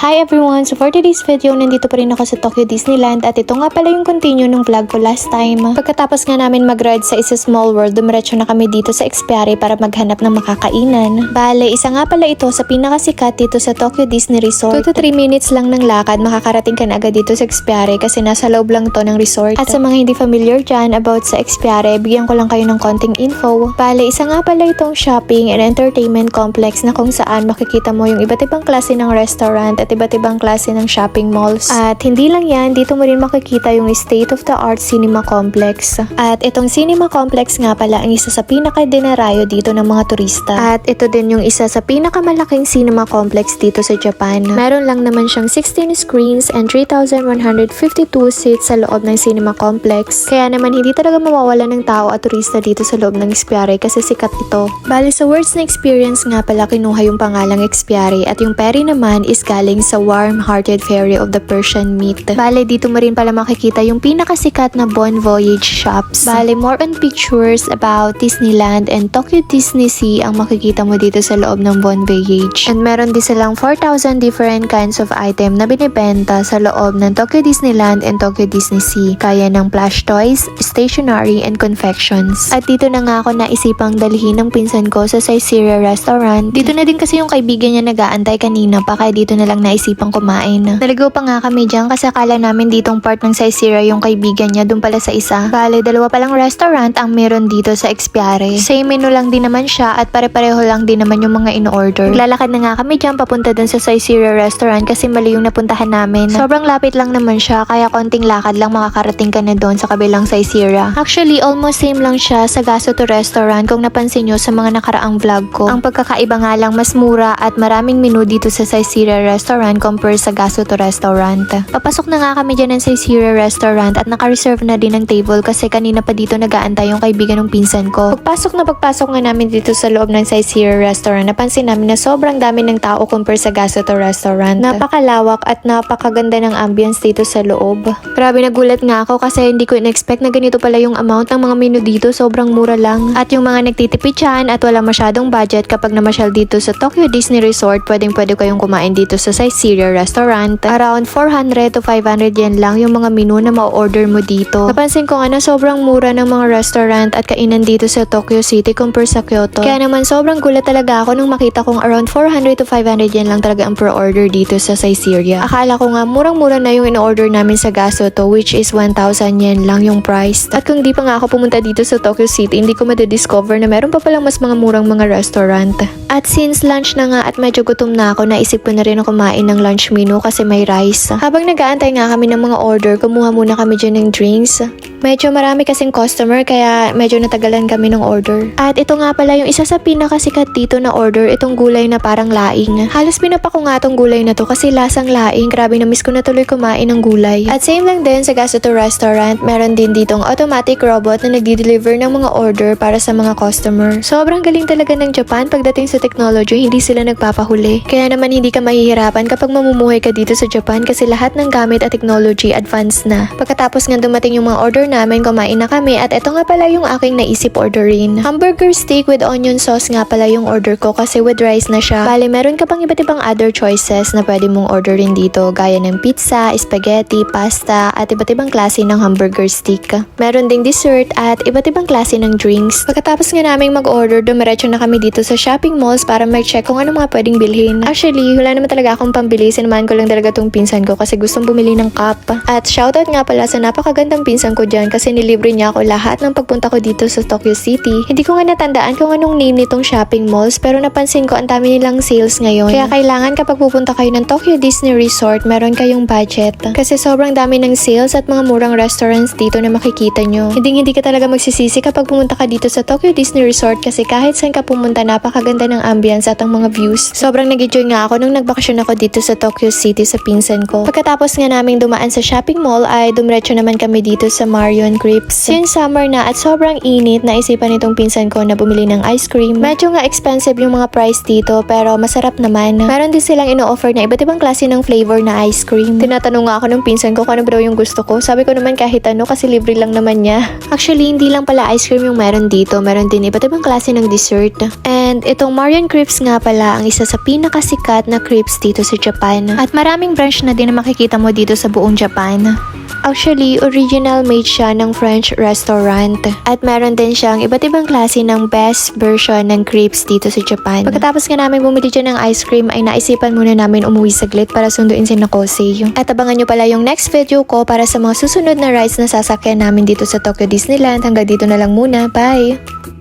Hi everyone! So for today's video, nandito pa rin ako sa Tokyo Disneyland at ito nga pala yung continue ng vlog ko last time. Pagkatapos nga namin mag-ride sa It's a Small World, dumiretso na kami dito sa Expiare para maghanap ng makakainan. Bale, isa nga pala ito sa pinakasikat dito sa Tokyo Disney Resort. 2 to 3 minutes lang ng lakad, makakarating ka na agad dito sa Expiare kasi nasa loob lang to ng resort. At sa mga hindi familiar dyan about sa Expiare, bigyan ko lang kayo ng konting info. Bale, isa nga pala itong shopping and entertainment complex na kung saan makikita mo yung iba't ibang klase ng restaurant at iba't ibang klase ng shopping malls. At hindi lang yan, dito mo rin makikita yung state-of-the-art cinema complex. At itong cinema complex nga pala ang isa sa pinaka-dinarayo dito ng mga turista. At ito din yung isa sa pinakamalaking cinema complex dito sa Japan. Meron lang naman siyang 16 screens and 3,152 seats sa loob ng cinema complex. Kaya naman hindi talaga mawawala ng tao at turista dito sa loob ng Expiare kasi sikat ito. Bali sa words na experience nga pala kinuha yung pangalang Expiare at yung Perry naman is galing sa Warm-Hearted Fairy of the Persian Myth. Bale, dito mo rin pala makikita yung pinakasikat na Bon Voyage shops. Bale, more on pictures about Disneyland and Tokyo Disney Sea ang makikita mo dito sa loob ng Bon Voyage. And meron din silang 4,000 different kinds of item na binibenta sa loob ng Tokyo Disneyland and Tokyo Disney Sea. Kaya ng plush toys, stationery, and confections. At dito na nga ako naisipang dalhin ng pinsan ko sa Saizeriya Restaurant. Dito na din kasi yung kaibigan niya nag-aantay kanina pa kaya dito na lang naisipang kumain. Naligaw pa nga kami dyan kasi akala namin ditong part ng Saizeriya yung kaibigan niya, dun pala sa isa. Bale, dalawa palang restaurant ang meron dito sa Expiare. Same menu lang din naman siya at pare-pareho lang din naman yung mga in-order. Lalakad na nga kami dyan papunta dun sa Saizeriya Restaurant kasi mali yung napuntahan namin. Sobrang lapit lang naman siya kaya konting lakad lang makakarating ka na doon sa kabilang Saizeriya. Actually, almost same lang siya sa Gasoto Restaurant kung napansin nyo sa mga nakaraang vlog ko. Ang pagkakaiba nga lang mas mura at maraming menu dito sa Saizeriya Restaurant compare sa Gasoto Restaurant. Papasok na nga kami dyan ng Saizeriya Restaurant at naka-reserve na din ng table kasi kanina pa dito nag-aantay yung kaibigan ng pinsan ko. Pagpasok nga namin dito sa loob ng Saizeriya Restaurant, napansin namin na sobrang dami ng tao compare sa Gasoto Restaurant. Napakalawak at napakaganda ng ambience dito sa loob. Grabe, nagulat nga ako kasi hindi ko in-expect na ganito pala yung amount ng mga menu dito, sobrang mura lang. At yung mga nagtitipid dyan at wala masyadong budget kapag namasyal dito sa Tokyo Disney Resort, pwede kayong kumain dito sa Saizeriya Restaurant. Around 400 to 500 yen lang yung mga menu na ma-order mo dito. Napansin ko nga na sobrang mura ng mga restaurant at kainan dito sa Tokyo City compare sa Kyoto. Kaya naman sobrang gulat talaga ako nung makita kong around 400 to 500 yen lang talaga ang per order dito sa Saizeriya. Akala ko nga murang-mura na yung in-order namin sa Gasoto which is 1,000 yen lang yung price. At kung di pa nga ako pumunta dito sa Tokyo City, hindi ko madidiscover na meron pa palang mas mga murang mga restaurant. At since lunch na nga at medyo gutom na ako, naisip ko na rin ako kumain ng lunch menu kasi may rice. Habang nag-aantay nga kami ng mga order, kumuha muna kami dyan ng drinks. Medyo marami kasing customer kaya medyo natagalan kami ng order. At ito nga pala yung isa sa pinakasikat dito na order, itong gulay na parang laing. Halos pinapako nga tong gulay na to kasi lasang laing. Grabe, na-miss ko na tuloy kumain ng gulay. At same lang din sa Gasoto Restaurant, meron din ditong automatic robot na nagdi-deliver ng mga order para sa mga customer. Sobrang galing talaga ng Japan pagdating sa technology, hindi sila nagpapahuli. Kaya naman hindi ka mahihirapan kapag mamumuhay ka dito sa Japan kasi lahat ng gamit at technology advanced na. Pagkatapos nga dumating yung mga order namin, kumain na kami at ito nga pala yung aking naisip orderin. Hamburger steak with onion sauce nga pala yung order ko kasi with rice na siya. Bale, meron ka pang iba't ibang other choices na pwede mong orderin dito gaya ng pizza, spaghetti, pasta at iba't ibang klase ng hamburger steak. Meron ding dessert at iba't ibang klase ng drinks. Pagkatapos nga namin mag-order, dumiretso na kami dito sa shopping malls para mag-check kung ano mga pwedeng bilhin. Actually, wala naman talaga akong pambili. Sinamahan ko lang talaga tong pinsan ko kasi gustong bumili ng cup. At shoutout nga pala sa napakagandang pinsan ko dyan kasi nilibre niya ako lahat ng pagpunta ko dito sa Tokyo City. Hindi ko nga natandaan kung anong name nitong shopping malls pero napansin ko ang dami nilang sales ngayon. Kaya kailangan kapag pupunta kayo ng Tokyo Disney Resort, meron kayong budget. Kasi sobrang dami ng sales at mga murang restaurants dito na makikita nyo. Hindi ka talaga magsisisi kapag pumunta ka dito sa Tokyo Disney Resort kasi kahit saan ka pumunta, napakaganda ng ambience at ang mga views. Sobrang nag-enjoy nga ako nung nagbakasyon ako dito sa Tokyo City sa pinsan ko. Pagkatapos nga naming dumaan sa shopping mall ay dumiretso naman kami dito sa Marion Crepes. Since summer na at sobrang init, naisipan nitong pinsan ko na bumili ng ice cream. Medyo nga expensive yung mga price dito pero masarap naman. Meron din silang ino-offer na iba't ibang klase ng flavor na ice cream. Tinatanong nga ako ng pinsan ko kung ano daw yung gusto ko. Sabi ko naman kahit ano kasi libre lang naman niya. Actually, hindi lang pala ice cream yung meron dito. Meron din iba't ibang klase ng dessert. And itong Marion Crepes nga pala ang isa sa pinakasikat na crepes dito sa sa Japan. At maraming branch na din na makikita mo dito sa buong Japan. Actually, original made siya ng French restaurant. At meron din siyang iba't ibang klase ng best version ng crepes dito sa Japan. Pagkatapos nga namin bumili dyan ng ice cream ay naisipan muna namin umuwi saglit para sunduin si Nakosei. At abangan nyo pala yung next video ko para sa mga susunod na rides na sasakyan namin dito sa Tokyo Disneyland. Hanggang dito na lang muna. Bye!